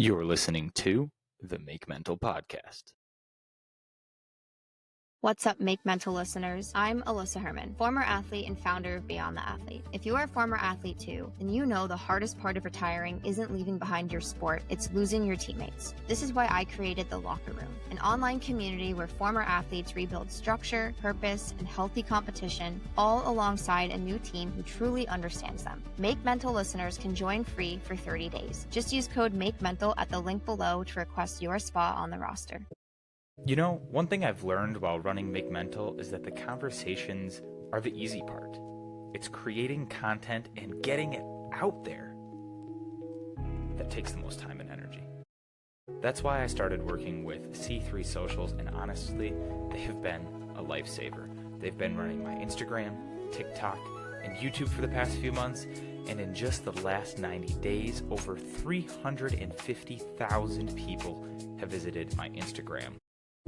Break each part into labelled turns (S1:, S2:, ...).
S1: You're listening to the Make Mental Podcast.
S2: What's up, Make Mental listeners? I'm Alyssa Herman, former athlete and founder of Beyond the Athlete. If you are a former athlete too, then you know the hardest part of retiring isn't leaving behind your sport, it's losing your teammates. This is why I created The Locker Room, an online community where former athletes rebuild structure, purpose, and healthy competition, all alongside a new team who truly understands them. Make Mental listeners can join free for 30 days. Just use code MakeMental at the link below to request your spot on the roster.
S1: You know, one thing I've learned while running Make Mental is that the conversations are the easy part. It's creating content and getting it out there that takes the most time and energy. That's why I started working with C3 Socials, and honestly, they have been a lifesaver. They've been running my Instagram, TikTok, and YouTube for the past few months, and in just the last 90 days, over 350,000 people have visited my Instagram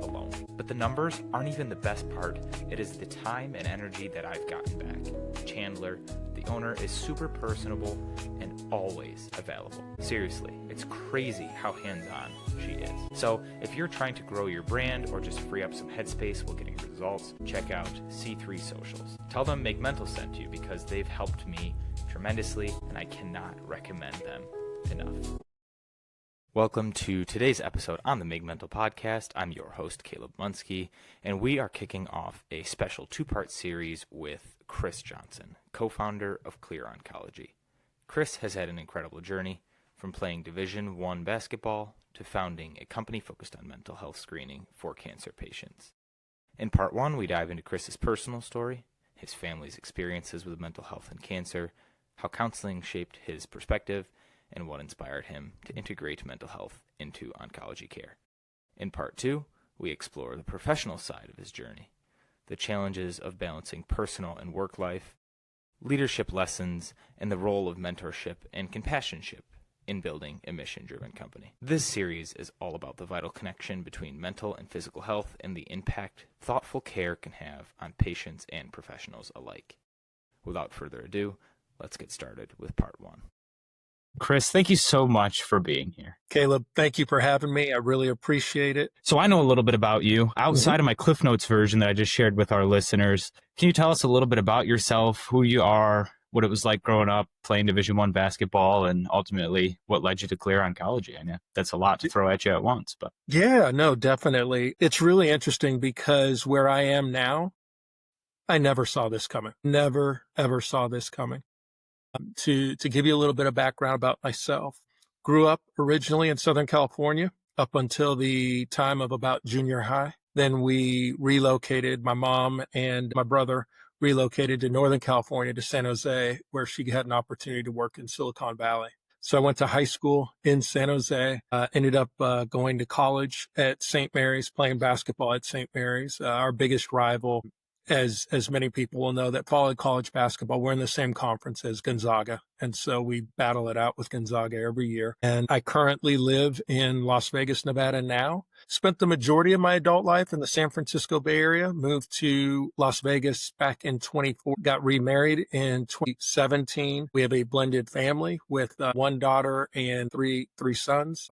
S1: alone. But the numbers aren't even the best part. It is the time and energy that I've gotten back. Chandler, the owner, is super personable and always available. Seriously, it's crazy how hands-on she is. So if you're trying to grow your brand or just free up some headspace while getting results, check out C3 Socials. Tell them Make Mental sent you because they've helped me tremendously, and I cannot recommend them enough. Welcome to today's episode on the Make Mental Podcast. I'm your host, Caleb Munski, and we are kicking off a special two-part series with Chris Johnson, co-founder of Clear Oncology. Chris has had an incredible journey from playing Division I basketball to founding a company focused on mental health screening for cancer patients. In part one, we dive into Chris's personal story, his family's experiences with mental health and cancer, how counseling shaped his perspective, and what inspired him to integrate mental health into oncology care. In part two, we explore the professional side of his journey, the challenges of balancing personal and work life, leadership lessons, and the role of mentorship and companionship in building a mission-driven company. This series is all about the vital connection between mental and physical health and the impact thoughtful care can have on patients and professionals alike. Without further ado, let's get started with part one. Chris, thank you so much for being here.
S3: Caleb, thank you for having me. I really appreciate it.
S1: So I know a little bit about you outside of my Cliff Notes version that I just shared with our listeners. Can you tell us a little bit about yourself, who you are, what it was like growing up playing Division I basketball, and ultimately what led you to Clear Oncology? I know that's a lot to throw at you at once, but
S3: Yeah, no, definitely. It's really interesting because where I am now, I never saw this coming. Never, ever saw this coming. To give you a little bit of background about myself, grew up originally in Southern California up until the time of about junior high. Then we relocated, my mom and my brother relocated to Northern California, to San Jose, where she had an opportunity to work in Silicon Valley. So I went to high school in San Jose, ended up going to college at St. Mary's, playing basketball at St. Mary's. Our biggest rival, as many people will know that follow college basketball, we're in the same conference as Gonzaga. And so we battle it out with Gonzaga every year. And I currently live in Las Vegas, Nevada now. Spent the majority of my adult life in the San Francisco Bay Area, moved to Las Vegas back in 24, got remarried in 2017. We have a blended family with one daughter and three sons.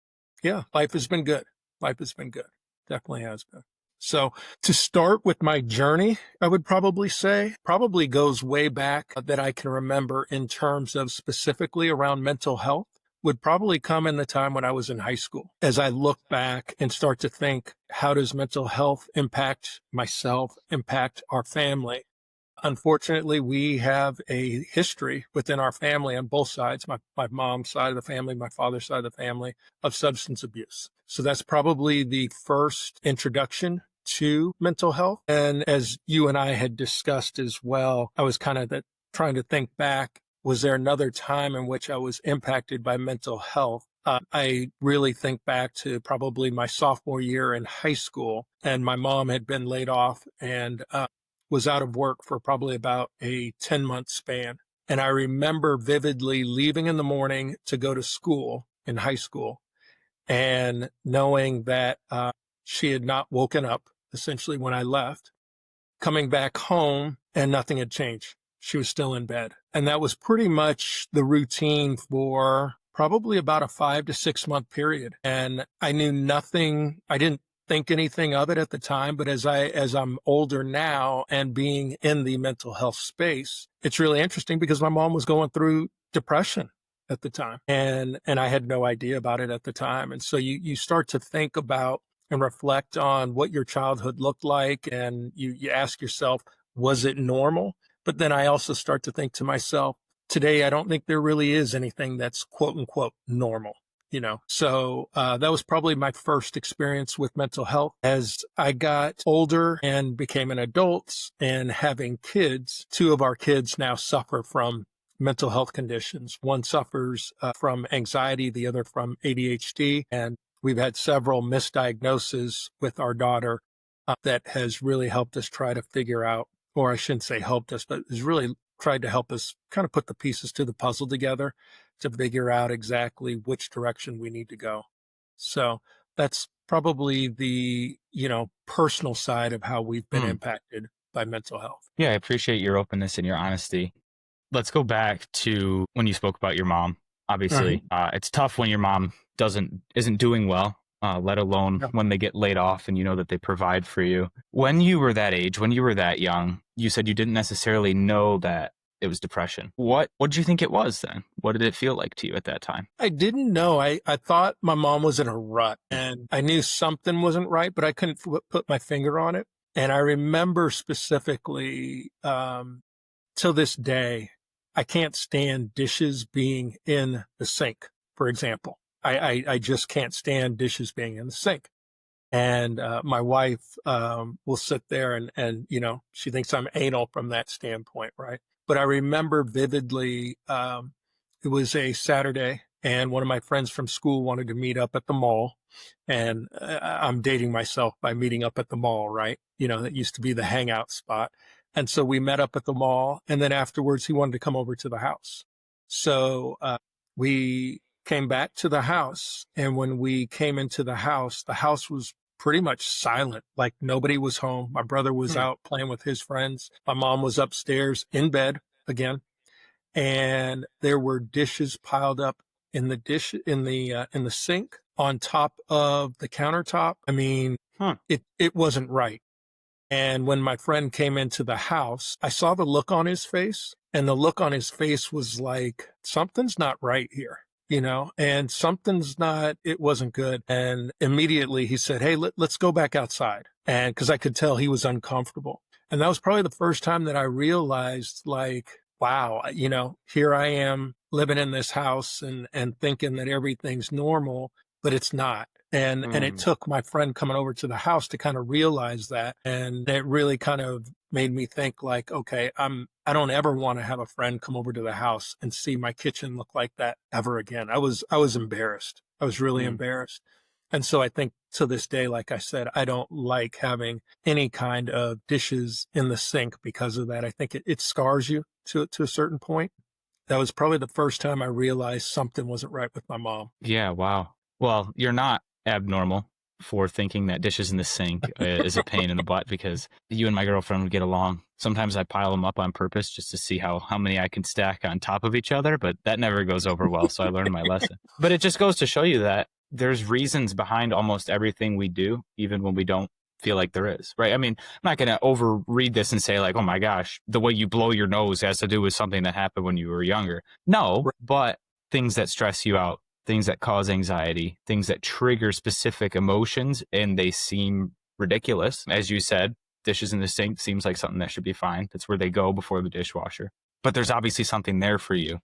S3: Yeah, life has been good. Life has been good. Definitely has been. So to start with my journey, I would probably say probably goes way back that I can remember in terms of specifically around mental health, would probably come in the time when I was in high school. As I look back and start to think, how does mental health impact myself, impact our family? Unfortunately, we have a history within our family on both sides, my mom's side of the family, my father's side of the family, of substance abuse. So that's probably the first introduction to mental health. And as you and I had discussed as well, I was kind of trying to think back, was there another time in which I was impacted by mental health? I really think back to probably my sophomore year in high school, and my mom had been laid off and was out of work for probably about a 10-month span. And I remember vividly leaving in the morning to go to school in high school and knowing that she had not woken up essentially when I left, coming back home and nothing had changed. She was still in bed. And that was pretty much the routine for probably about a 5 to 6 month period. And I knew nothing. I didn't think anything of it at the time, but as I'm older now and being in the mental health space, it's really interesting because my mom was going through depression at the time, and I had no idea about it at the time. And so you start to think about and reflect on what your childhood looked like, and you ask yourself, was it normal? But then I also start to think to myself, today I don't think there really is anything that's quote unquote normal. So that was probably my first experience with mental health. As I got older and became an adult and having kids, two of our kids now suffer from mental health conditions. One suffers from anxiety, the other from ADHD. And we've had several misdiagnoses with our daughter that has really helped us try to figure out, or I shouldn't say helped us, but has really tried to help us kind of put the pieces to the puzzle together to figure out exactly which direction we need to go. So that's probably the, personal side of how we've been impacted by mental health.
S1: Yeah, I appreciate your openness and your honesty. Let's go back to when you spoke about your mom. Obviously, it's tough when your mom isn't doing well, let alone when they get laid off and you know that they provide for you. When you were that age, when you were that young, you said you didn't necessarily know that it was depression. What did you think it was then? What did it feel like to you at that time?
S3: I didn't know. I thought my mom was in a rut, and I knew something wasn't right, but I couldn't put my finger on it. And I remember specifically, till this day, I can't stand dishes being in the sink, for example. I just can't stand dishes being in the sink. And my wife will sit there and she thinks I'm anal from that standpoint, right? But I remember vividly, it was a Saturday, and one of my friends from school wanted to meet up at the mall. And I'm dating myself by meeting up at the mall, right? That used to be the hangout spot. And so we met up at the mall, and then afterwards he wanted to come over to the house. So we came back to the house, and when we came into the house was pretty much silent, like nobody was home. My brother was out playing with his friends. My mom was upstairs in bed again, and there were dishes piled up in the sink on top of the countertop. I mean, it wasn't right. And when my friend came into the house, I saw the look on his face, and the look on his face was like, something's not right here. And it wasn't good. And immediately he said, hey, let's go back outside. And because I could tell he was uncomfortable. And that was probably the first time that I realized, like, wow, here I am living in this house and thinking that everything's normal, but it's not. And it took my friend coming over to the house to kind of realize that. And it really kind of made me think, like, okay, I don't ever want to have a friend come over to the house and see my kitchen look like that ever again. I was embarrassed. I was really embarrassed. And so I think to this day, like I said, I don't like having any kind of dishes in the sink because of that. I think it scars you to a certain point. That was probably the first time I realized something wasn't right with my mom.
S1: Yeah, wow. Well, you're not abnormal for thinking that dishes in the sink is a pain in the butt, because you and my girlfriend would get along. Sometimes I pile them up on purpose just to see how many I can stack on top of each other, but that never goes over well, so I learned my lesson. But it just goes to show you that there's reasons behind almost everything we do, even when we don't feel like there is, right? I mean, I'm not going to overread this and say, like, oh my gosh, the way you blow your nose has to do with something that happened when you were younger. No, but things that stress you out, things that cause anxiety, things that trigger specific emotions, and they seem ridiculous. As you said, dishes in the sink seems like something that should be fine. That's where they go before the dishwasher. But there's obviously something there for you.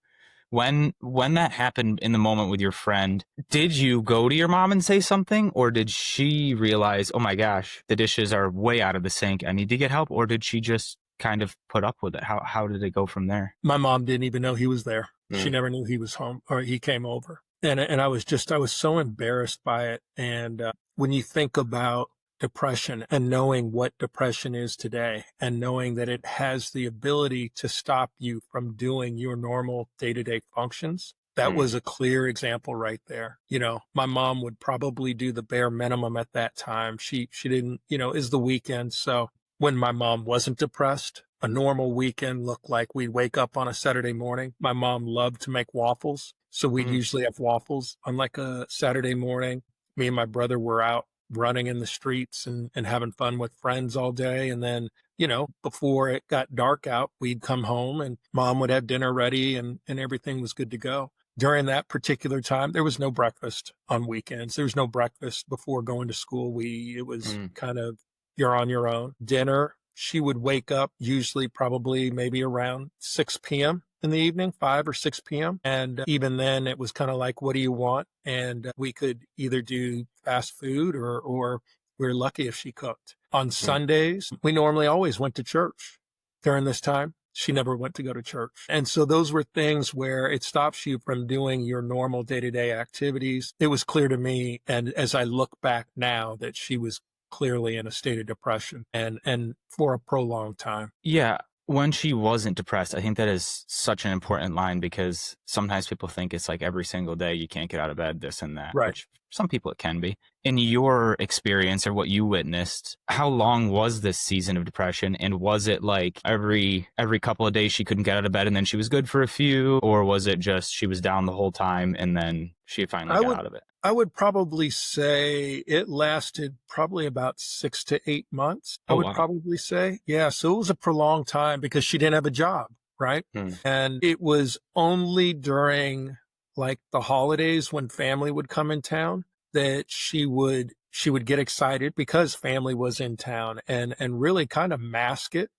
S1: When that happened in the moment with your friend, did you go to your mom and say something, or did she realize, oh my gosh, the dishes are way out of the sink, I need to get help? Or did she just kind of put up with it? How did it go from there?
S3: My mom didn't even know he was there. She never knew he was home or he came over. And I was so embarrassed by it. And when you think about depression and knowing what depression is today, and knowing that it has the ability to stop you from doing your normal day-to-day functions, that was a clear example right there. My mom would probably do the bare minimum at that time. She didn't, is the weekend. So when my mom wasn't depressed, a normal weekend looked like we'd wake up on a Saturday morning. My mom loved to make waffles. So we'd usually have waffles on like a Saturday morning. Me and my brother were out running in the streets and having fun with friends all day. And then, before it got dark out, we'd come home and mom would have dinner ready and everything was good to go. During that particular time, there was no breakfast on weekends. There was no breakfast before going to school. It was kind of, you're on your own. Dinner, she would wake up usually probably maybe around 6 p.m. in the evening, 5 or 6 p.m. And even then it was kind of like, what do you want? And we could either do fast food or we were lucky if she cooked. On Sundays, we normally always went to church during this time. She never went to go to church. And so those were things where it stops you from doing your normal day-to-day activities. It was clear to me, and as I look back now, that she was clearly in a state of depression and for a prolonged time.
S1: Yeah. When she wasn't depressed, I think that is such an important line, because sometimes people think it's like every single day you can't get out of bed, this and that,
S3: Right.
S1: which some people it can be. In your experience or what you witnessed, how long was this season of depression? And was it like every couple of days she couldn't get out of bed and then she was good for a few? Or was it just she was down the whole time and then she finally got out of it?
S3: I would probably say it lasted probably about 6 to 8 months. I would probably say. Yeah. So it was a prolonged time because she didn't have a job. Right. And it was only during like the holidays when family would come in town that she would get excited because family was in town and really kind of mask it,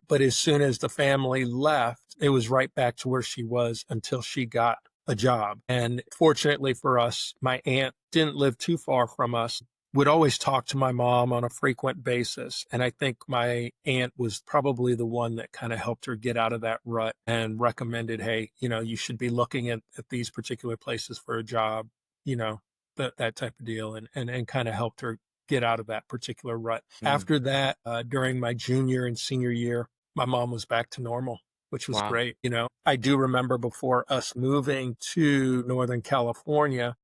S3: but as soon as the family left, it was right back to where she was until she got a job. And fortunately for us, my aunt didn't live too far from us, would always talk to my mom on a frequent basis. And I think my aunt was probably the one that kind of helped her get out of that rut and recommended, hey, you should be looking at these particular places for a job, that type of deal, and kind of helped her get out of that particular rut. After that, during my junior and senior year, my mom was back to normal, which was great. I do remember before us moving to Northern California,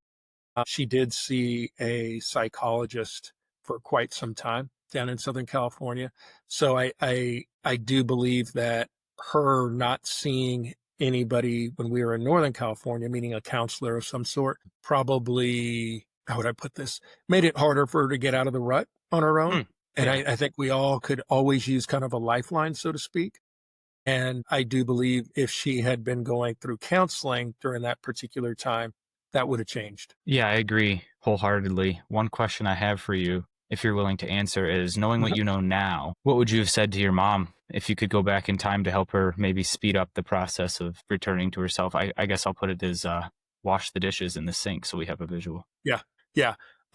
S3: she did see a psychologist for quite some time down in Southern California. So I do believe that her not seeing anybody when we were in Northern California, meaning a counselor of some sort, probably, how would I put this, made it harder for her to get out of the rut on her own. And I think we all could always use kind of a lifeline, so to speak. And I do believe if she had been going through counseling during that particular time, that would have changed.
S1: Yeah, I agree wholeheartedly. One question I have for you, if you're willing to answer, is knowing what you know now, what would you have said to your mom if you could go back in time to help her maybe speed up the process of returning to herself? I guess I'll put it as wash the dishes in the sink so we have a visual.
S3: Yeah.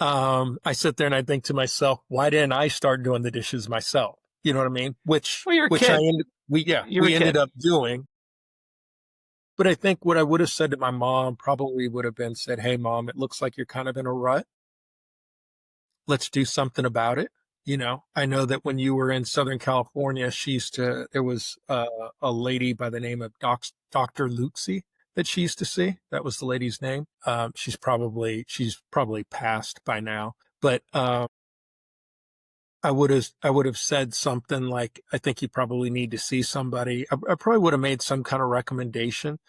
S3: I sit there and I think to myself, why didn't I start doing the dishes myself? You know what I mean? Which we ended up doing. But I think what I would have said to my mom probably would have been said, hey, Mom, it looks like you're kind of in a rut. Let's do something about it. I know that when you were in Southern California, there was a lady by the name of Dr. Luxie that she used to see. That was the lady's name. She's probably passed by now, but I would have said something like, I think you probably need to see somebody. I probably would have made some kind of recommendation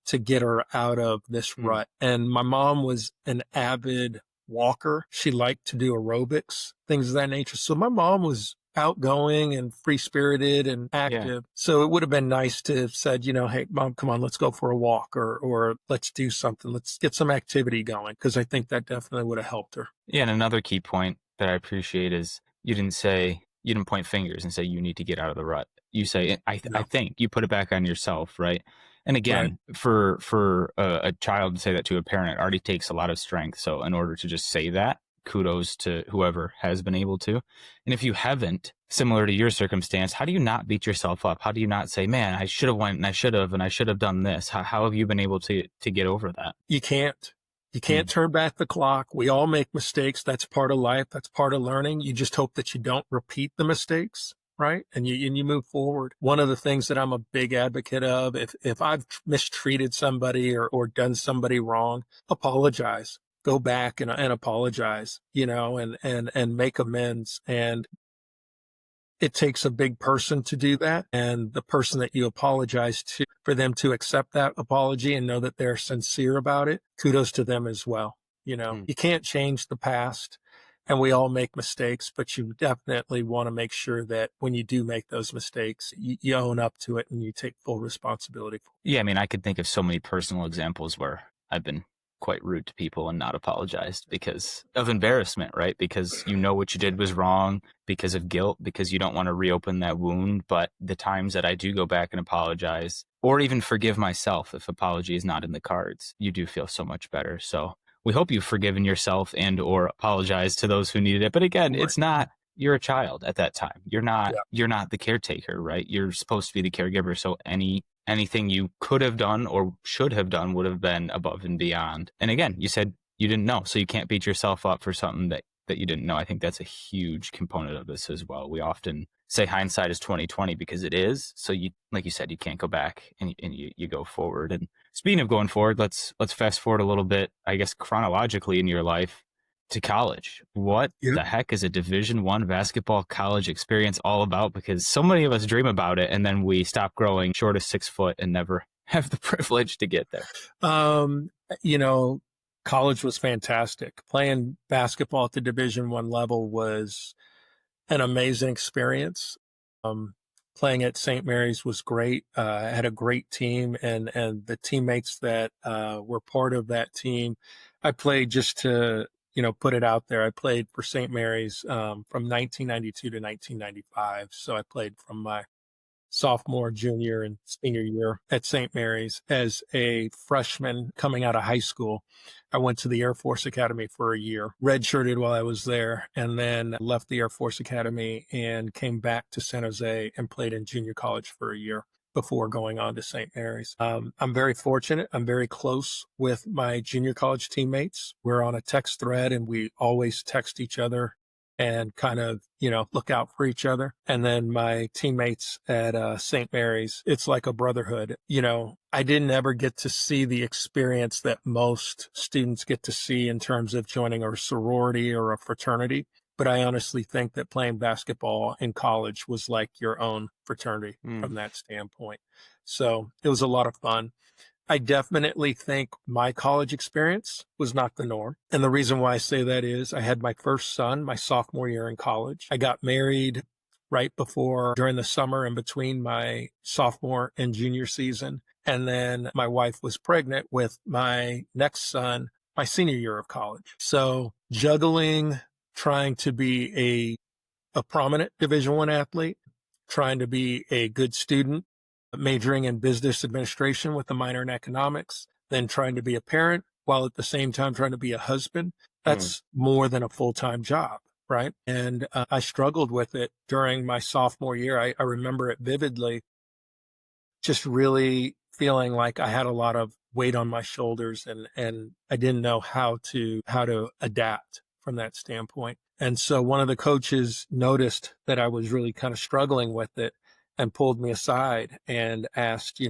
S3: to get her out of this rut. And my mom was an avid walker. She liked to do aerobics, things of that nature. So my mom was outgoing and free-spirited and active. Yeah. So it would have been nice to have said, hey, Mom, come on, let's go for a walk or let's do something. Let's get some activity going, because I think that definitely would have helped her.
S1: Yeah, and another key point that I appreciate is you didn't point fingers and say you need to get out of the rut. You say, I think you put it back on yourself, right? And again, for a child to say that to a parent already takes a lot of strength. So in order to just say that, kudos to whoever has been able to. And if you haven't, similar to your circumstance, how do you not beat yourself up? How do you not say, man, I should have went and I should have done this? How have you been able to get over that?
S3: You can't. You can't turn back the clock. We all make mistakes. That's part of life. That's part of learning. You just hope that you don't repeat the mistakes, right? And you move forward. One of the things that I'm a big advocate of, if I've mistreated somebody or done somebody wrong, apologize. Go back and apologize, and make amends. And it takes a big person to do that. And the person that you apologize to, for them to accept that apology and know that they're sincere about it, kudos to them as well. You can't change the past, and we all make mistakes, but you definitely want to make sure that when you do make those mistakes, you own up to it and you take full responsibility for it.
S4: Yeah, I mean, I could think of so many personal examples where I've been quite rude to people and not apologized because of embarrassment, right? Because you know what you did was wrong, because of guilt, because you don't want to reopen that wound. But the times that I do go back and apologize, or even forgive myself if apology is not in the cards, you do feel so much better. So we hope you've forgiven yourself and or apologized to those who needed it. But again,
S3: Right.
S4: it's not, you're a child at that time. You're not,
S3: Yeah.
S4: you're not the caretaker, right? You're supposed to be the caregiver. So anything you could have done or should have done would have been above and beyond. And again, you said you didn't know, so you can't beat yourself up for something that you didn't know. I think that's a huge component of this as well. We often say hindsight is 20/20 because it is. So you, like you said, you can't go back and you go forward. And speaking of going forward, let's fast forward a little bit, I guess, chronologically in your life to college. What the heck is a Division I basketball college experience all about? Because so many of us dream about it and then we stop growing short of 6 foot and never have the privilege to get there.
S3: College was fantastic. Playing basketball at the Division I level was an amazing experience. Playing at St. Mary's was great. I had a great team, and the teammates that were part of that team, I played just to put it out there. I played for St. Mary's from 1992 to 1995. So I played from my sophomore, junior, and senior year at St. Mary's. As a freshman coming out of high school, I went to the Air Force Academy for a year, redshirted while I was there, and then left the Air Force Academy and came back to San Jose and played in junior college for a year before going on to St. Mary's. I'm very fortunate. I'm very close with my junior college teammates. We're on a text thread and we always text each other and kind of, look out for each other. And then my teammates at St. Mary's, it's like a brotherhood. I didn't ever get to see the experience that most students get to see in terms of joining a sorority or a fraternity. But I honestly think that playing basketball in college was like your own fraternity from that standpoint. So it was a lot of fun. I definitely think my college experience was not the norm. And the reason why I say that is I had my first son my sophomore year in college. I got married right before, during the summer in between my sophomore and junior season. And then my wife was pregnant with my next son my senior year of college. So juggling, trying to be a prominent Division I athlete, trying to be a good student, majoring in business administration with a minor in economics, then trying to be a parent while at the same time trying to be a husband. That's more than a full-time job, right? And I struggled with it during my sophomore year. I remember it vividly, just really feeling like I had a lot of weight on my shoulders and I didn't know how to adapt from that standpoint. And so one of the coaches noticed that I was really kind of struggling with it and pulled me aside and asked,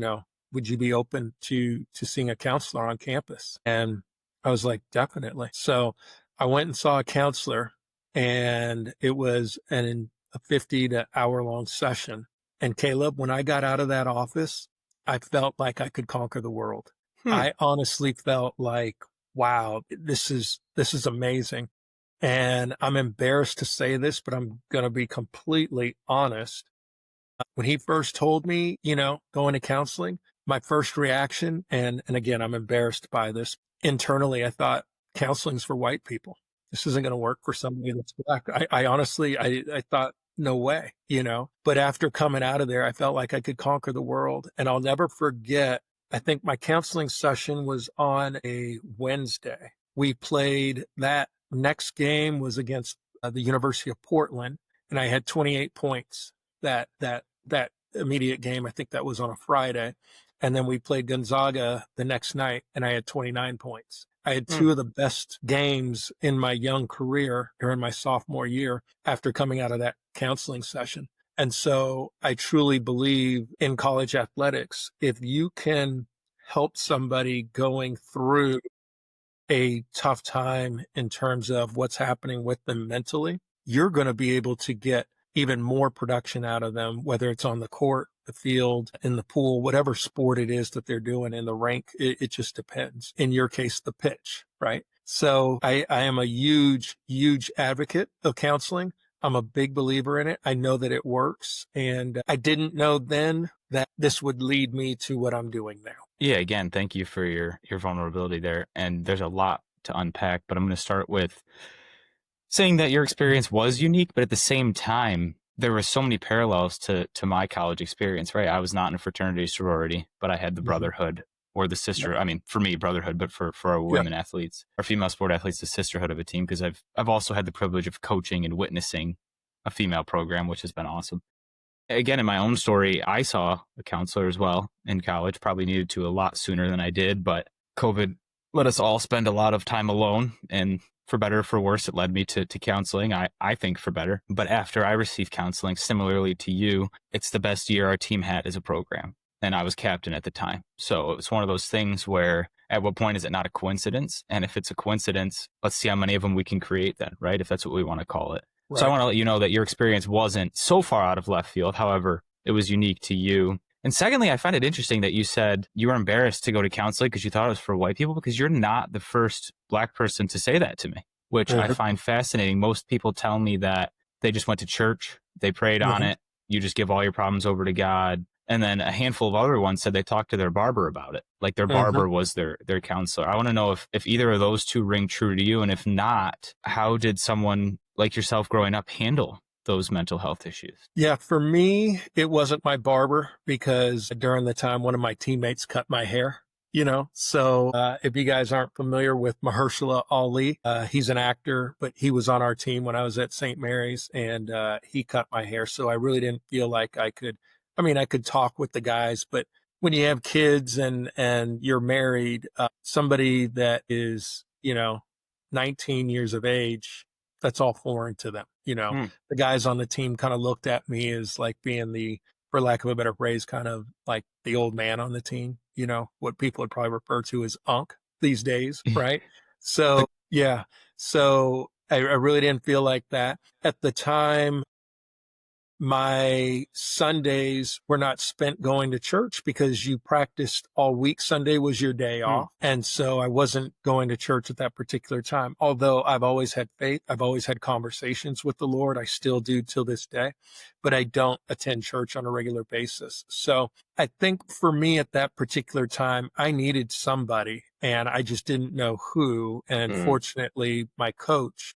S3: would you be open to seeing a counselor on campus? And I was like, definitely. So I went and saw a counselor, and it was a 50 to hour long session. And Caleb, when I got out of that office, I felt like I could conquer the world. I honestly felt like, wow, this is amazing. And I'm embarrassed to say this, but I'm going to be completely honest. When he first told me, going to counseling, my first reaction, and again, I'm embarrassed by this, internally, I thought counseling's for white people. This isn't going to work for somebody that's black. I honestly, I thought, no way, but after coming out of there, I felt like I could conquer the world. And I'll never forget, I think my counseling session was on a Wednesday. We played, that next game was against the University of Portland, and I had 28 points that immediate game. I think that was on a Friday. And then we played Gonzaga the next night, and I had 29 points. I had two of the best games in my young career during my sophomore year after coming out of that counseling session. And so I truly believe in college athletics, if you can help somebody going through a tough time in terms of what's happening with them mentally, you're going to be able to get even more production out of them, whether it's on the court, the field, in the pool, whatever sport it is that they're doing in the rink. It just depends. In your case, the pitch, right? So I am a huge, huge advocate of counseling. I'm a big believer in it. I know that it works. And I didn't know then that this would lead me to what I'm doing now.
S4: Yeah, again, thank you for your vulnerability there. And there's a lot to unpack, but I'm going to start with saying that your experience was unique, but at the same time, there were so many parallels to my college experience, right? I was not in a fraternity sorority, but I had the brotherhood or the sister. I mean, for me, brotherhood, but for our women athletes, our female sport athletes, the sisterhood of a team, because I've also had the privilege of coaching and witnessing a female program, which has been awesome. Again, in my own story, I saw a counselor as well in college, probably needed to a lot sooner than I did, but COVID let us all spend a lot of time alone, and for better or for worse, it led me to counseling. I think for better. But after I received counseling, similarly to you, it's the best year our team had as a program. And I was captain at the time. So it's one of those things where at what point is it not a coincidence? And if it's a coincidence, let's see how many of them we can create then, right? If that's what we want to call it. Right. So I want to let you know that your experience wasn't so far out of left field. However, it was unique to you. And secondly, I find it interesting that you said you were embarrassed to go to counseling because you thought it was for white people, because you're not the first Black person to say that to me, which I find fascinating. Most people tell me that they just went to church, they prayed on it, you just give all your problems over to God. And then a handful of other ones said they talked to their barber about it. Like their barber was their counselor. I want to know if either of those two ring true to you. And if not, how did someone like yourself growing up handle those mental health issues? Yeah,
S3: for me, it wasn't my barber, because during the time one of my teammates cut my hair, So if you guys aren't familiar with Mahershala Ali, he's an actor, but he was on our team when I was at St. Mary's, and he cut my hair. So I really didn't feel like I could talk with the guys, but when you have kids and you're married, somebody that is, 19 years of age, that's all foreign to them. The guys on the team kind of looked at me as like being for lack of a better phrase, kind of like the old man on the team, what people would probably refer to as unk these days. Right. So, yeah. So I really didn't feel like that at the time. My Sundays were not spent going to church because you practiced all week. Sunday was your day off. And so I wasn't going to church at that particular time. Although I've always had faith, I've always had conversations with the Lord. I still do till this day, but I don't attend church on a regular basis. So I think for me at that particular time, I needed somebody and I just didn't know who. And fortunately, my coach,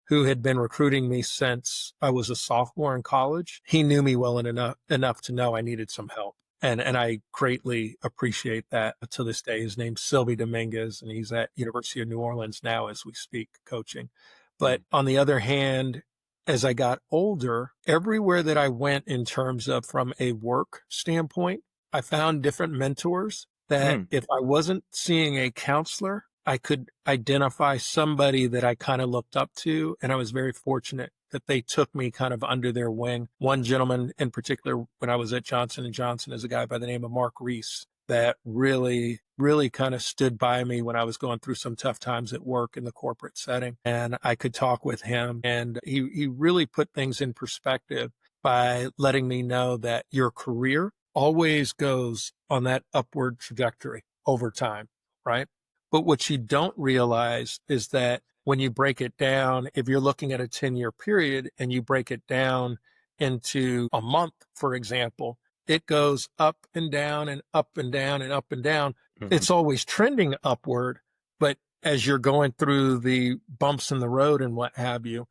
S3: who had been recruiting me since I was a sophomore in college, he knew me well enough to know I needed some help. And I greatly appreciate that to this day. His name's Sylvie Dominguez, and he's at University of New Orleans now as we speak, coaching. But on the other hand, as I got older, everywhere that I went in terms of from a work standpoint, I found different mentors that if I wasn't seeing a counselor, I could identify somebody that I kind of looked up to. And I was very fortunate that they took me kind of under their wing. One gentleman in particular, when I was at Johnson & Johnson, is a guy by the name of Mark Reese that really, really kind of stood by me when I was going through some tough times at work in the corporate setting. And I could talk with him, and he really put things in perspective by letting me know that your career always goes on that upward trajectory over time, right? But what you don't realize is that when you break it down, if you're looking at a 10-year period and you break it down into a month, for example, it goes up and down and up and down and up and down. It's always trending upward. But as you're going through the bumps in the road and what have you,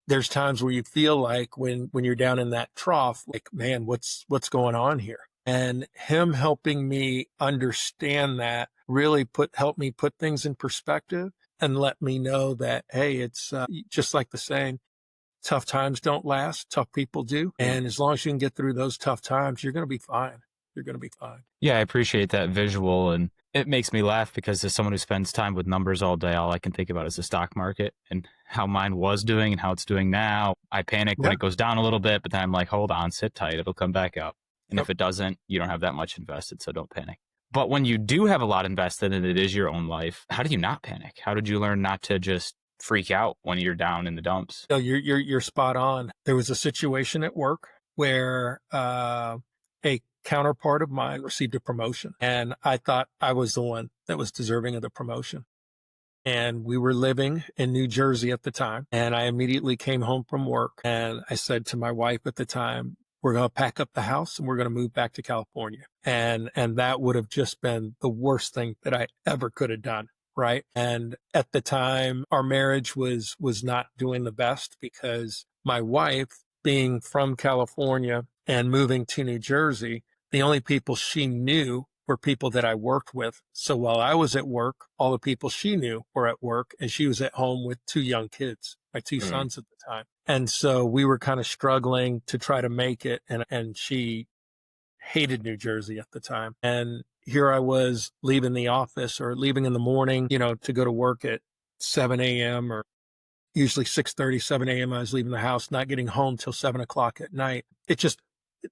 S3: there's times where you feel like when you're down in that trough, like, man, what's going on here? And him helping me understand that really helped me put things in perspective and let me know that, hey, it's just like the saying, tough times don't last, tough people do. And as long as you can get through those tough times, you're going to be fine. You're going to be fine.
S4: Yeah, I appreciate that visual. And it makes me laugh because as someone who spends time with numbers all day, all I can think about is the stock market and how mine was doing and how it's doing now. I panic when it goes down a little bit, but then I'm like, hold on, sit tight. It'll come back up. And if it doesn't, you don't have that much invested, so don't panic. But when you do have a lot invested and it is your own life, how do you not panic? How did you learn not to just freak out when you're down in the dumps.
S3: No, you're spot on. There was a situation at work where a counterpart of mine received a promotion, and I thought I was the one that was deserving of the promotion. And we were living in New Jersey at the time, and I immediately came home from work, and I said to my wife at the time, we're going to pack up the house and we're going to move back to California. And that would have just been the worst thing that I ever could have done. Right. And at the time, our marriage was not doing the best because my wife, being from California and moving to New Jersey, the only people she knew were people that I worked with. So while I was at work, all the people she knew were at work, and she was at home with 2 young kids, my 2 sons at the time. And so we were kind of struggling to try to make it. And she hated New Jersey at the time. And here I was leaving the office or leaving in the morning, to go to work at 7 a.m. or usually 6:30, 7 a.m. I was leaving the house, not getting home till 7 o'clock at night. It just,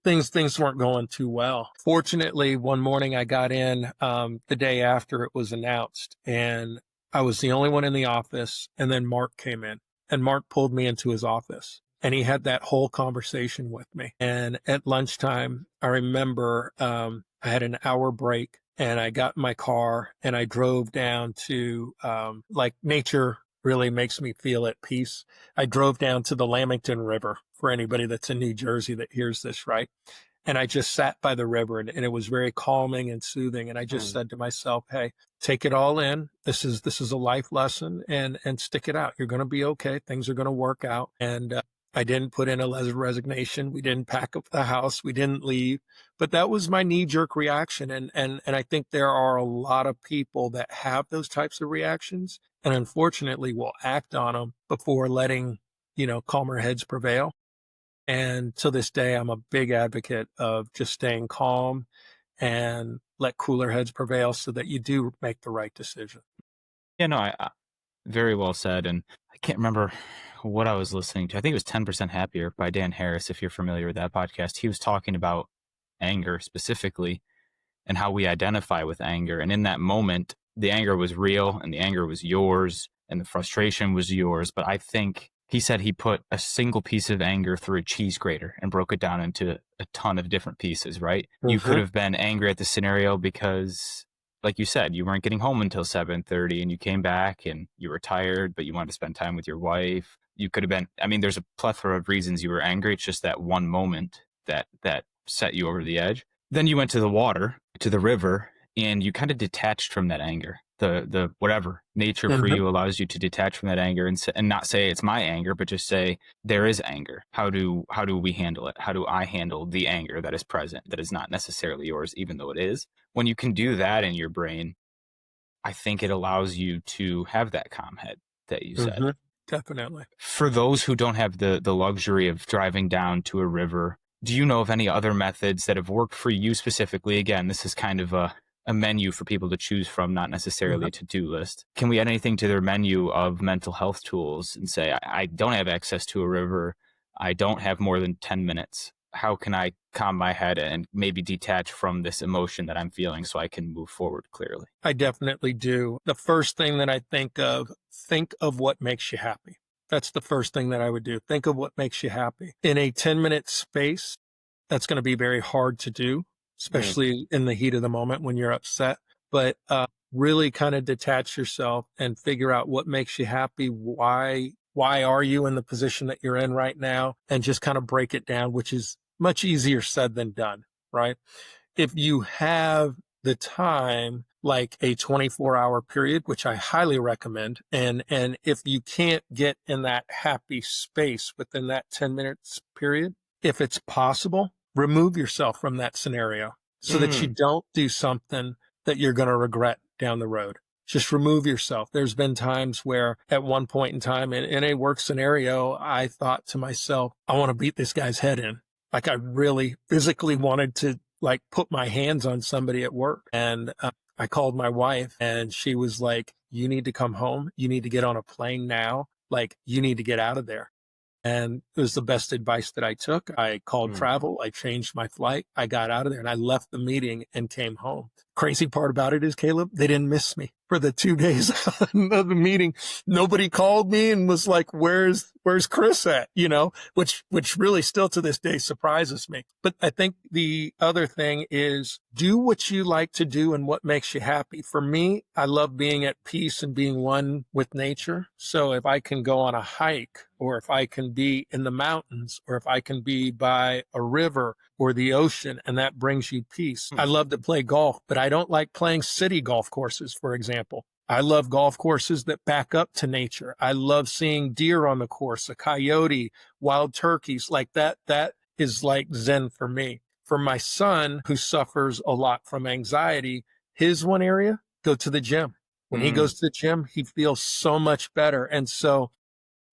S3: things weren't going too well. Fortunately, one morning I got in the day after it was announced, and I was the only one in the office. And then Mark came in, and Mark pulled me into his office. And he had that whole conversation with me. And at lunchtime, I remember I had an hour break, and I got in my car and I drove down to, nature really makes me feel at peace. I drove down to the Lamington River, for anybody that's in New Jersey that hears this, right? And I just sat by the river, and it was very calming and soothing. And I just said to myself, hey, take it all in. This is a life lesson, and stick it out. You're going to be okay. Things are going to work out. And I didn't put in a letter of resignation. We didn't pack up the house. We didn't leave. But that was my knee-jerk reaction. And I think there are a lot of people that have those types of reactions, and unfortunately will act on them before letting, calmer heads prevail. And to this day, I'm a big advocate of just staying calm and let cooler heads prevail so that you do make the right decision.
S4: Yeah, no, I very well said. And I can't remember what I was listening to. I think it was 10% Happier by Dan Harris, if you're familiar with that podcast. He was talking about anger specifically and how we identify with anger. And in that moment, the anger was real and the anger was yours and the frustration was yours. But I think he said he put a single piece of anger through a cheese grater and broke it down into a ton of different pieces, right? You could have been angry at the scenario because, like you said, you weren't getting home until 7:30 and you came back and you were tired, but you wanted to spend time with your wife. You could have been, there's a plethora of reasons you were angry. It's just that one moment that set you over the edge. Then you went to the water, to the river, and you kind of detached from that anger. The whatever nature for you allows you to detach from that anger and not say it's my anger, but just say there is anger. How do we handle it? How do I handle the anger that is present, that is not necessarily yours, even though it is? When you can do that in your brain, I think it allows you to have that calm head that you said.
S3: Definitely.
S4: For those who don't have the luxury of driving down to a river, do you know of any other methods that have worked for you specifically? Again, this is kind of a menu for people to choose from, not necessarily a to-do list. Can we add anything to their menu of mental health tools and say, I don't have access to a river. I don't have more than 10 minutes. How can I calm my head and maybe detach from this emotion that I'm feeling so I can move forward clearly?
S3: I definitely do. The first thing that I think of what makes you happy. That's the first thing that I would do. Think of what makes you happy. In a 10-minute space, that's going to be very hard to do, especially in the heat of the moment when you're upset. But really kind of detach yourself and figure out what makes you happy. Why are you in the position that you're in right now? And just kind of break it down, which is much easier said than done, right? If you have the time, like a 24-hour period, which I highly recommend, and if you can't get in that happy space within that 10 minutes period, if it's possible, remove yourself from that scenario so that you don't do something that you're going to regret down the road. Just remove yourself. There's been times where at one point in time in a work scenario, I thought to myself, I want to beat this guy's head in. Like I really physically wanted to put my hands on somebody at work. And I called my wife and she was like, you need to come home. You need to get on a plane now. You need to get out of there. And it was the best advice that I took. I called travel. I changed my flight. I got out of there and I left the meeting and came home. Crazy part about it is, Caleb, they didn't miss me for the 2 days of the meeting. Nobody called me and was like, where's Chris at? Which really still to this day surprises me. But I think the other thing is do what you like to do and what makes you happy. For me, I love being at peace and being one with nature. So if I can go on a hike, or if I can be in the mountains, or if I can be by a river or the ocean, and that brings you peace. I love to play golf, but I don't like playing city golf courses, for example. I love golf courses that back up to nature. I love seeing deer on the course, a coyote, wild turkeys like that. That is like Zen for me. For my son, who suffers a lot from anxiety, his one area, go to the gym. When he goes to the gym, he feels so much better. And so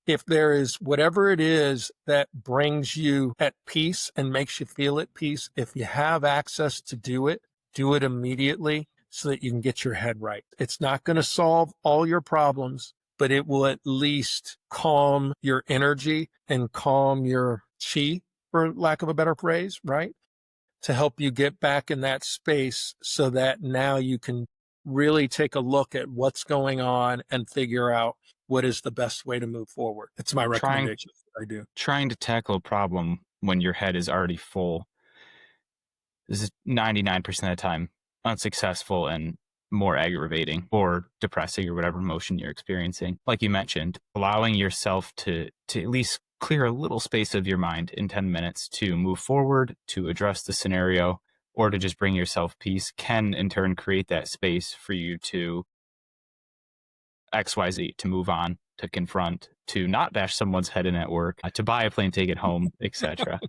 S3: if there is whatever it is that brings you at peace and makes you feel at peace, if you have access to do it immediately so that you can get your head right. It's not going to solve all your problems, but it will at least calm your energy and calm your chi, for lack of a better phrase, right? To help you get back in that space so that now you can really take a look at what's going on and figure out what is the best way to move forward. It's my recommendation. I do.
S4: Trying to tackle a problem when your head is already full is 99% of the time unsuccessful and more aggravating or depressing or whatever emotion you're experiencing. Like you mentioned, allowing yourself to at least clear a little space of your mind in 10 minutes to move forward, to address the scenario, or to just bring yourself peace can in turn create that space for you to XYZ, to move on, to confront, to not bash someone's head in at work, to buy a plane ticket home, etc.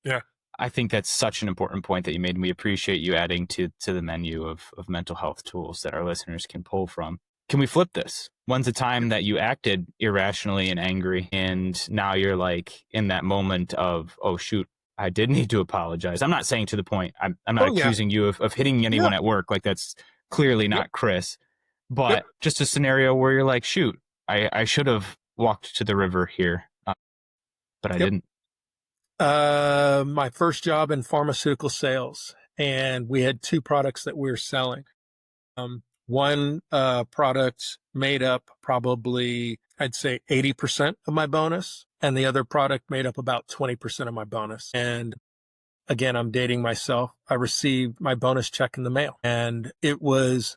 S3: Yeah.
S4: I think that's such an important point that you made, and we appreciate you adding to the menu of mental health tools that our listeners can pull from. Can we flip this? When's the time that you acted irrationally and angry, and now you're like in that moment of, oh, shoot, I did need to apologize. I'm not saying to the point, I'm not accusing you of hitting anyone at work. Like that's clearly not Chris. But just a scenario where you're like, shoot, I should have walked to the river here, but I didn't.
S3: My first job in pharmaceutical sales, and we had 2 products that we were selling. One product made up probably, I'd say 80% of my bonus, and the other product made up about 20% of my bonus. And again, I'm dating myself. I received my bonus check in the mail, and it was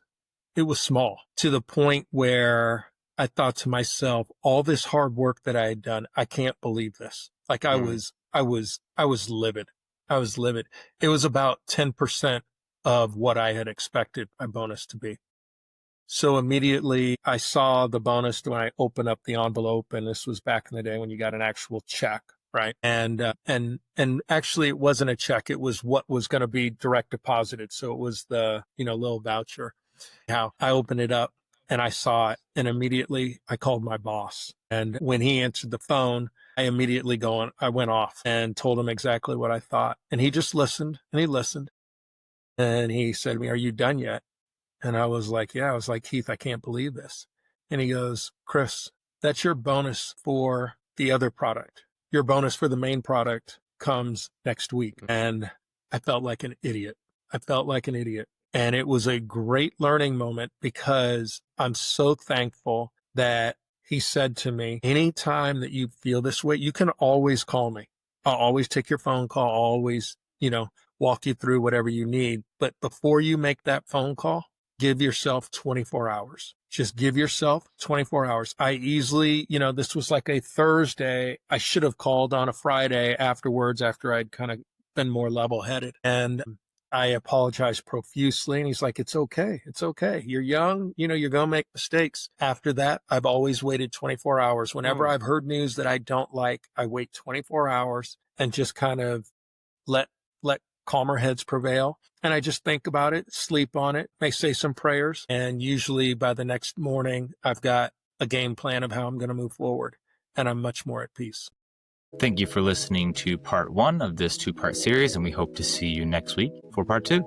S3: small, to the point where I thought to myself, all this hard work that I had done, I can't believe this. Like I was livid. I was livid. It was about 10% of what I had expected my bonus to be. So immediately I saw the bonus when I opened up the envelope, and this was back in the day when you got an actual check, right? And actually it wasn't a check. It was what was going to be direct deposited. So it was the, little voucher. How I opened it up and I saw it, and immediately I called my boss. And when he answered the phone, I went off and told him exactly what I thought. And he just listened, and he listened. And he said to me, "Are you done yet?" And I was like, yeah. I was like, "Keith, I can't believe this." And he goes, "Chris, that's your bonus for the other product. Your bonus for the main product comes next week." And I felt like an idiot. And it was a great learning moment, because I'm so thankful that he said to me, anytime that you feel this way, you can always call me. I'll always take your phone call, always, walk you through whatever you need. But before you make that phone call, give yourself 24 hours. Just give yourself 24 hours. I easily, this was like a Thursday. I should have called on a Friday afterwards, after I'd kind of been more level-headed. And I apologized profusely, and he's like, "It's okay. It's okay. You're young. You're going to make mistakes." After that, I've always waited 24 hours. Whenever I've heard news that I don't like, I wait 24 hours and just kind of let calmer heads prevail. And I just think about it, sleep on it, may say some prayers. And usually by the next morning, I've got a game plan of how I'm going to move forward, and I'm much more at peace.
S4: Thank you for listening to part 1 of this 2-part series, and we hope to see you next week for part 2.